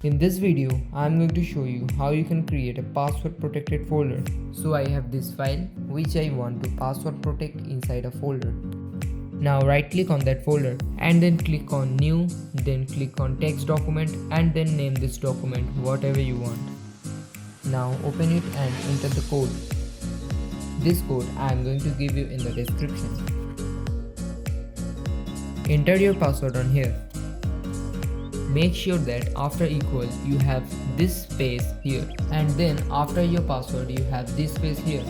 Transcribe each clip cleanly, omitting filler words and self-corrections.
In this video, I am going to show you how you can create a password protected folder. So I have this file which I want to password protect inside a folder. Now right click on that folder and then click on new, then click on text document and then name this document whatever you want. Now open it and enter the code. This code I am going to give you in the description. Enter your password on here. Make sure that after equal you have this space here, and then after your password you have this space here.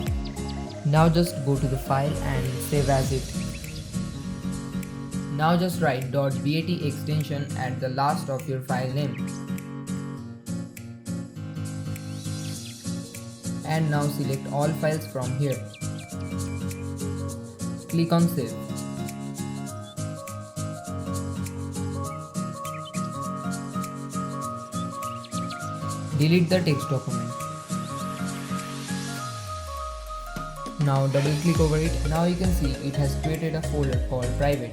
Now just go to the file and save as it. Now just write .bat extension at the last of your file name. And now select all files from here. Click on save. Delete the text document. Now double click over it. Now you can see it has created a folder called private.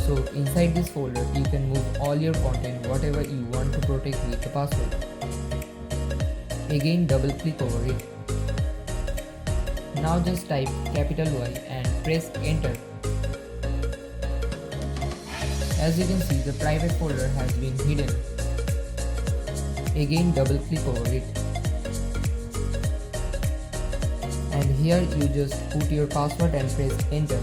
So inside this folder you can move all your content whatever you want to protect with the password. Again double click over it. Now just type capital Y and press enter. As you can see, the private folder has been hidden. Again double click over it, and here you just put your password and press enter.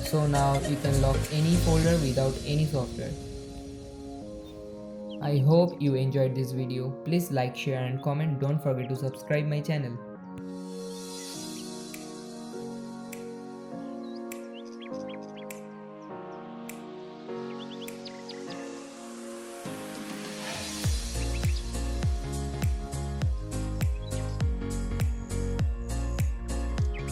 So now you can lock any folder without any software. I hope you enjoyed this video. Please like, share and comment. Don't forget to subscribe my channel.